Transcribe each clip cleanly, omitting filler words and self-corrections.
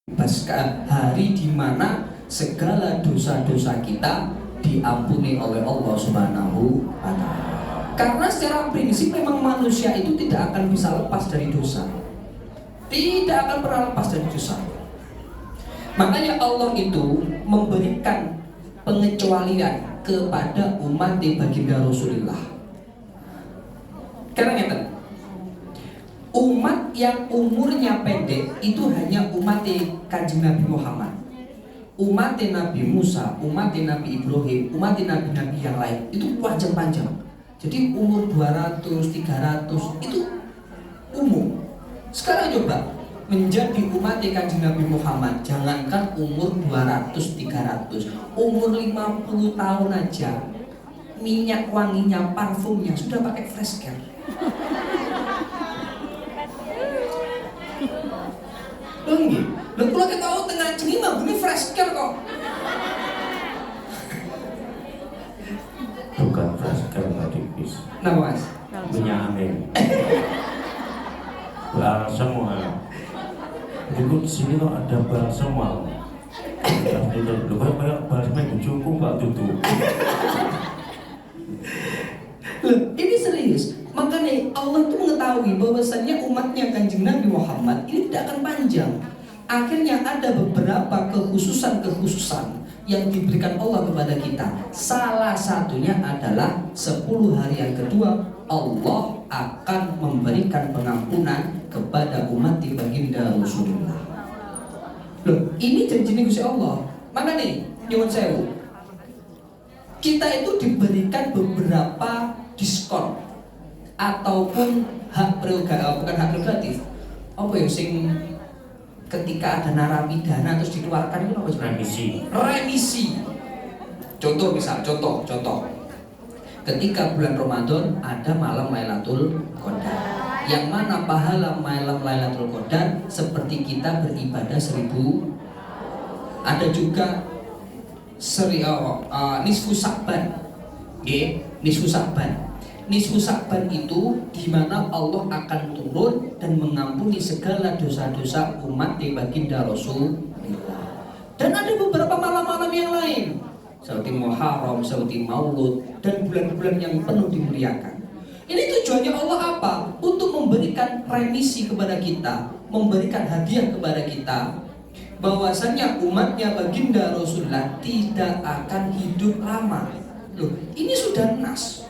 hari di mana segala dosa-dosa kita diampuni oleh Allah Subhanahu wa Ta'ala. Karena secara prinsip memang manusia itu tidak akan bisa lepas dari dosa. Tidak akan pernah lepas dari dosa. Makanya Allah itu memberikan pengecualian kepada umat baginda Rasulullah. Karena ngeten, umat yang umurnya pendek itu hanya umat Kanjeng Nabi Muhammad, umat Nabi Musa, umat Nabi Ibrahim, umat nabi-nabi yang lain itu panjang-panjang. Jadi umur 200, 300 itu umum. Sekarang coba menjadi umat Kanjeng Nabi Muhammad, jangankan umur 200, 300, umur 50 tahun aja minyak wanginya, parfumnya sudah pakai fresh care. Lagi, lo kalau kita tahu tengah cengih mah ini fresh care kok. Bukan fresh care tadi bis. Nah mas, Punya angin. Bal semua. Ikut sini kok ada bal semua. Itu lu kayak bal semua cukup nggak tutup. Loh, ini serius. Makanya Allah itu mengetahui bahwasannya umatnya Kanjeng Nabi Muhammad ini tidak akan panjang. Akhirnya ada beberapa kekhususan yang diberikan Allah kepada kita. Salah satunya adalah 10 hari yang kedua Allah akan memberikan pengampunan kepada umat baginda Rasulullah. Loh, ini janji Gusti Allah. Makanya nyuwun sewu, kita itu diberikan beberapa diskon ataupun hak prerogatif, bukan hak prerogatif. Apa ya sing ketika ada narapidana terus dikeluarkan itu apa? Remisi. Contoh misal, contoh. Ketika bulan Ramadan ada malam Lailatul Qadar. Yang mana pahala malam Lailatul Qadar seperti kita beribadah 1000. Ada juga nisfu Sa'ban. Nisfu Sa'ban. Nisfu Sa'ban itu di mana Allah akan turun dan mengampuni segala dosa-dosa umat baginda Rasulullah. Dan ada beberapa malam-malam yang lain seperti Muharram, seperti Maulud dan bulan-bulan yang penuh dimuliakan. Ini tujuannya Allah apa? Untuk memberikan remisi kepada kita, memberikan hadiah kepada kita, bahwasannya umatnya baginda Rasulullah tidak akan hidup lama. Loh, ini sudah nas.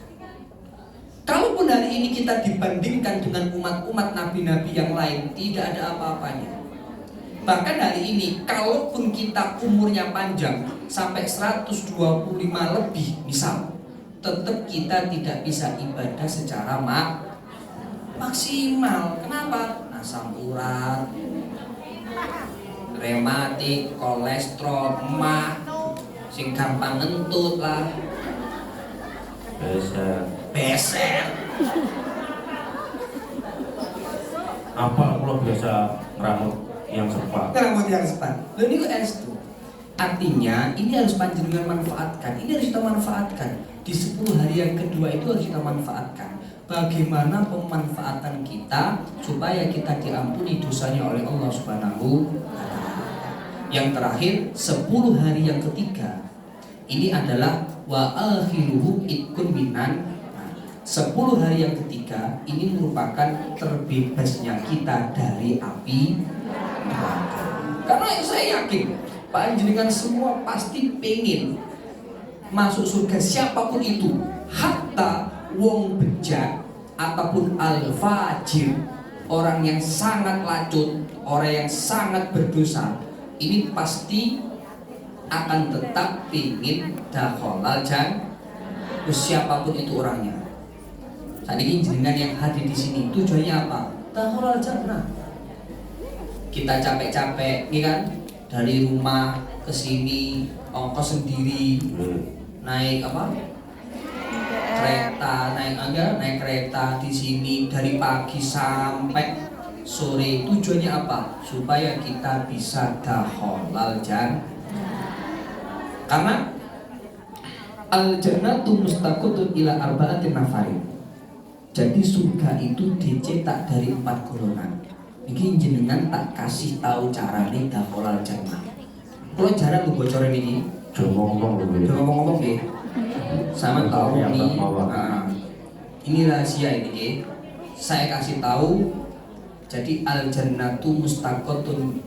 Kalaupun hari ini kita dibandingkan dengan umat-umat nabi-nabi yang lain, tidak ada apa-apanya. Bahkan hari ini, kalaupun kita umurnya panjang sampai 125 lebih misal, tetap kita tidak bisa ibadah secara maksimal. Kenapa? Asam urat, rematik, kolesterol, mah, sing gampang ngentut lah, beser. Apa kalau biasa ngeramut yang sepat? Lalu ini kok S2. Artinya ini harus panjenengan manfaatkan. Ini harus kita manfaatkan. Di 10 hari yang kedua itu harus kita manfaatkan. Bagaimana pemanfaatan kita supaya kita diampuni dosanya oleh Allah Subhanahu wa Ta'ala. Yang terakhir 10 hari yang ketiga ini adalah wa akhiruhu itkun minan. 10 hari yang ketiga ini merupakan terbebasnya kita dari api neraka. Karena saya yakin panjenengan semua pasti pengen masuk surga siapapun itu, hatta wong bejat ataupun al-fajir, orang yang sangat lacut, orang yang sangat berdosa, ini pasti akan tetap ingin dakhalal jannah. Siapapun itu orangnya. Saat ini jenengan yang hadir di sini tujuannya apa? Dakhalal jannah. Kita capek-capek, nih kan, dari rumah ke sini, ongkos sendiri, naik apa? Kereta, naik kereta di sini dari pagi sampai sore. Tujuannya apa? Supaya kita bisa dakhalal jannah. Karena al-jannatu mustaqutun ila arba'atin nafarin. Jadi surga itu dicetak dari 4 golongan. Niki jenengan tak kasih tahu carane dakhalal jannah. Kalau jarang lu bocorin ini. ngomong lho. Udah ngomong-ngomong deh. Sama tahu Ya, nih. Bapak. Ini rahasia ini. Saya kasih tahu. Jadi al jannatu mustaqotun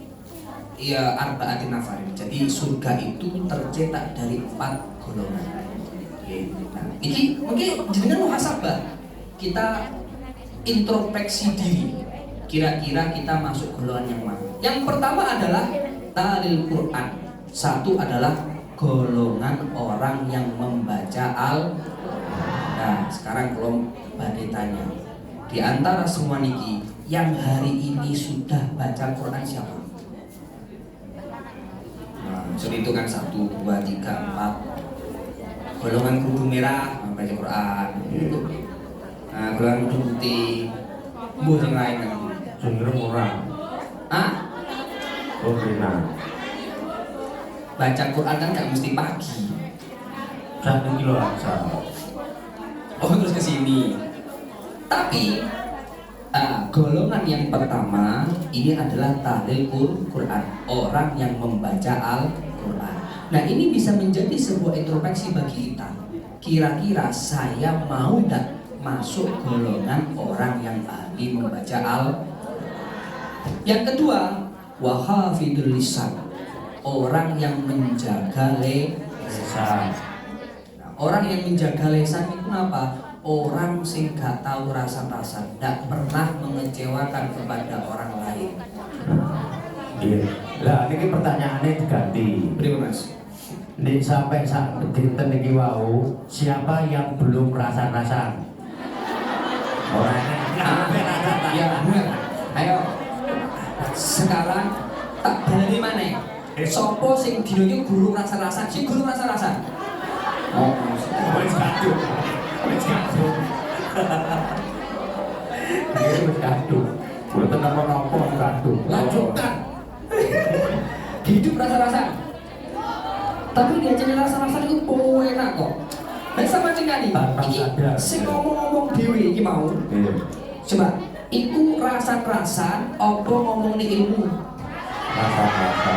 ya arba'atin nafarin. Jadi surga itu tercetak dari 4 golongan. Oke. Nah, ini mungkin jenengan muhasabah. Kita introspeksi diri. Kira-kira kita masuk golongan yang mana? Yang pertama adalah talil Quran. Satu adalah golongan orang yang membaca Nah, sekarang kalau badai tanya, di antara semua niki yang hari ini sudah baca Quran siapa? Nah, hitungan 1, 2, 3, 4. Golongan kudu merah membaca Quran. Nah, golongan kudu putih. Mbuh yang lain kan. Cenderung orang. Ah, Oh, benar. baca Quran kan nggak mesti pagi. 1 kilo rasa. Oh, terus ke sini. Tapi golongan yang pertama ini adalah tahlil Quran, orang yang membaca Al-Quran. Nah, ini bisa menjadi sebuah introspeksi bagi kita. Kira-kira saya mau tidak masuk golongan orang yang ahli membaca Al-Quran? Yang kedua, wahafidul lisan, orang yang menjaga lisan. Nah, orang yang menjaga lisan itu apa? Orang sing gak tahu rasa-rasa, tidak pernah mengecewakan kepada orang lain. Iya. Lah ini pertanyaannya diganti. Beri mas. Ini sampai saat dinten iki wau, siapa yang belum rasa-rasan? Orangnya Ya benar. Ayo. Sekarang tak dari mana? Sopo sing dino iki guru rasa-rasa, si guru rasa-rasa. Oh, wis kadung. Wis kadung. Ini wis kadung. Boten napa-napa kadung. Lanjutkan. Hidup rasa-rasa. Tapi dia jadi rasa-rasa itu enak kok. Dan sama dengan ini, Tanpa sadar. sing ngomong-ngomong dewi iki mau. Iya. Coba, itu rasa-rasa apa ngomong nih ilmu? Rasa-rasa.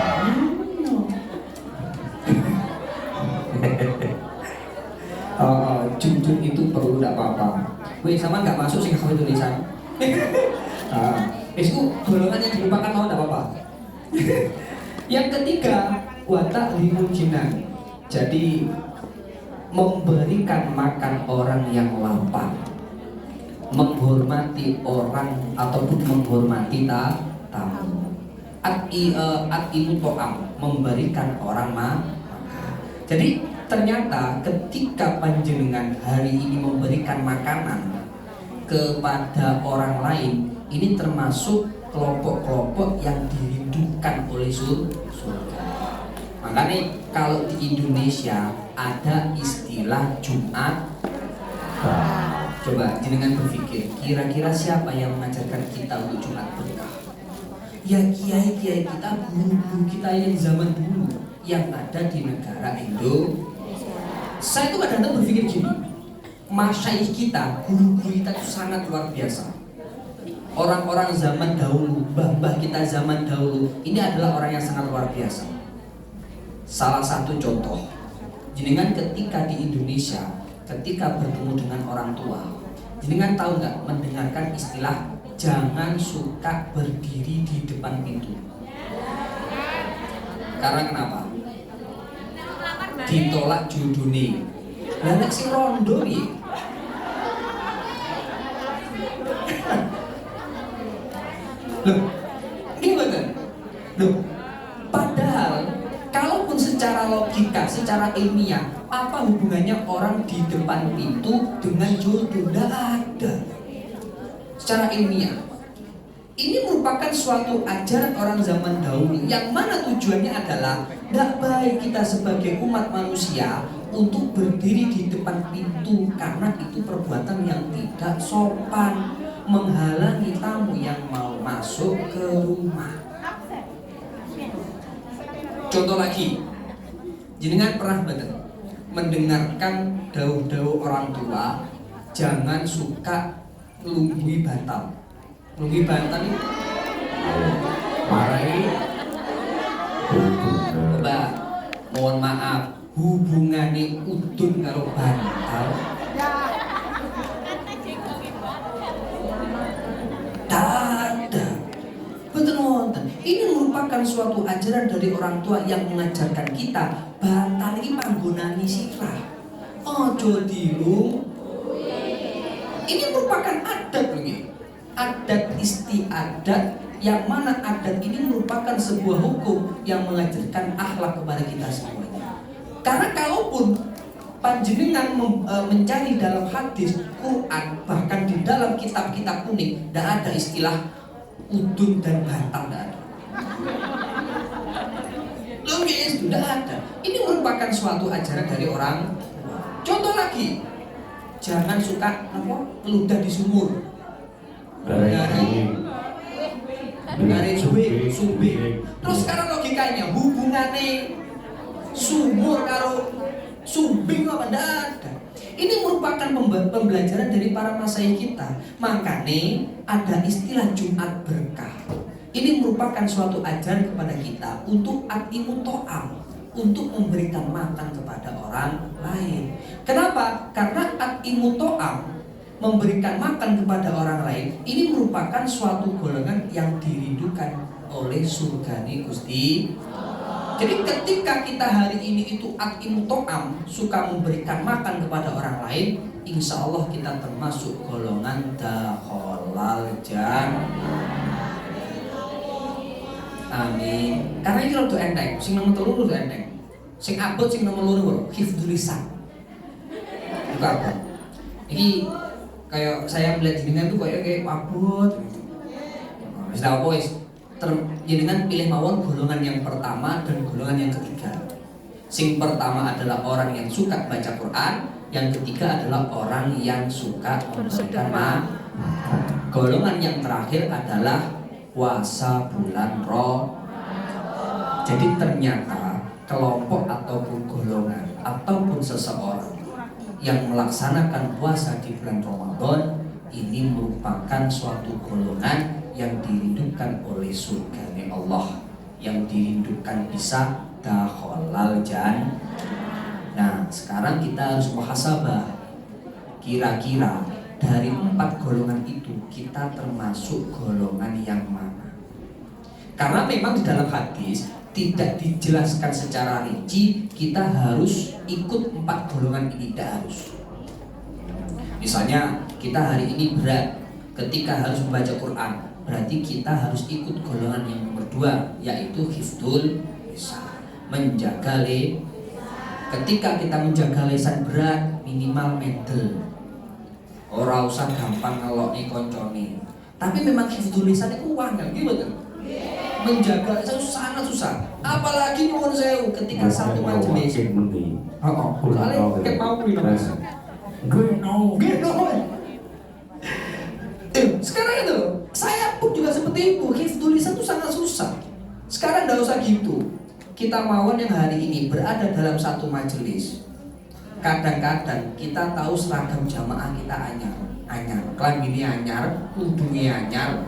Jujur itu perlu tidak apa-apa. Wih, sama nggak masuk sih kalau tulisan. Itu golongan yang dilupakan mau tidak apa-apa. Yang ketiga, watak limujinan. Jadi memberikan makan orang yang lapar, menghormati orang ataupun menghormati tamu. At-imu to'am, memberikan orang makan. Jadi ternyata ketika panjenengan hari ini memberikan makanan kepada orang lain, ini termasuk kelompok-kelompok yang dirindukan oleh surga. Makanya kalau di Indonesia ada istilah Jumat. Coba jenengan berpikir, kira-kira siapa yang mengajarkan kita untuk Jumat berkah? Ya kiai-kiai kita, guru-guru kita yang zaman dulu yang ada di negara Indonesia. Saya tuh kadang-kadang berpikir gini, masyaikh kita, guru-guru kita itu sangat luar biasa. Orang-orang zaman dahulu, mbah-mbah kita zaman dahulu, ini adalah orang yang sangat luar biasa. Salah satu contoh, jenengan ketika di Indonesia, ketika bertemu dengan orang tua, jenengan tahu nggak mendengarkan istilah jangan suka berdiri di depan pintu. Karena kenapa? Ditolak judune. Lah nek sing rondo piye? Loh, ini betul. Loh, padahal kalaupun secara logika, secara ilmiah, apa hubungannya orang di depan pintu dengan jodoh? Tidak ada. Secara ilmiah, ini merupakan suatu ajaran orang zaman dahulu yang mana tujuannya adalah tidak baik kita sebagai umat manusia untuk berdiri di depan pintu karena itu perbuatan yang tidak sopan, menghalangi tamu yang mau masuk ke rumah. Contoh lagi, jenengan pernah mendengarkan dawuh-dawuh orang tua, jangan suka ngelungguhi bantal. Ngelungguhi bantal itu Marai hubungan. Mbak, mohon maaf, hubungannya udun karo bantal. Ada. Betul nonton. Ini merupakan suatu ajaran dari orang tua yang mengajarkan kita bantal ini panggonane sirah. Ojo dilung. Ini merupakan adat begini. Adat istiadat yang mana adat ini merupakan sebuah hukum yang mengajarkan akhlak kepada kita semuanya. Karena kalaupun panjenengan mencari dalam hadis, Quran, bahkan di dalam kitab-kitab kuning, tidak ada istilah udun dan bantal, tidak ada. Logis, tidak ada. Ini merupakan suatu ajaran dari orang. Contoh lagi, jangan suka meludah di sumur. Dari subing. Terus sekarang logikanya hubungannya sumur karo subing apa ndak ada. Ini merupakan pembelajaran dari para masyayikh kita. Makanya ada istilah Jumat berkah. Ini merupakan suatu ajaran kepada kita untuk atimu to'am, untuk memberikan makan kepada orang lain. Kenapa? Karena atimu to'am, memberikan makan kepada orang lain, ini merupakan suatu golongan yang dirindukan oleh surgane Gusti. Jadi ketika kita hari ini itu atimu to'am, suka memberikan makan kepada orang lain, insya Allah kita termasuk golongan dakhalal jannah. Amin. Karena ini rada enteng, sing nomor 3 rada enteng. Sing abot sing nomor 2 hifdzul lisan. Bukan apa. Ini kayak saya melihat jenengan tuh kayak abot. Wis ta apa wis? Jenengan pilih mawon golongan yang pertama dan golongan yang ketiga. Sing pertama adalah orang yang suka baca Quran, yang ketiga adalah orang yang suka memberikan makan. Golongan yang terakhir adalah puasa bulan Ramadan. Jadi ternyata kelompok ataupun golongan ataupun seseorang yang melaksanakan puasa di bulan Ramadan ini merupakan suatu golongan yang dirindukan oleh surganya Allah, yang dirindukan bisa dakhalal jannah. Nah, sekarang kita harus muhasabah. Kira-kira dari 4 golongan itu kita termasuk golongan yang mana? Karena memang di dalam hadis tidak dijelaskan secara rinci kita harus ikut 4 golongan ini, tidak harus. Misalnya kita hari ini berat, ketika harus membaca Quran, berarti kita harus ikut golongan yang nomor 2, yaitu hifdzul lisan, menjaga ketika kita menjaga lisan berat, minimal mental. Ora usah gampang ngelokne koncone. Tapi memang hifdzul lisan itu wangel gitu. Menjaga lisan sangat susah. Apalagi nuwun sewu ketika satu majelis. Heeh. Soale kayak mau kuwi Mas. Sekarang itu, saya pun juga seperti itu. Hifdzul lisan itu sangat susah. Sekarang enggak usah gitu. Kita mawon yang hari ini berada dalam satu majelis. Kadang-kadang kita tahu seragam jamaah kita anyar, klambine anyar, udunge anyar,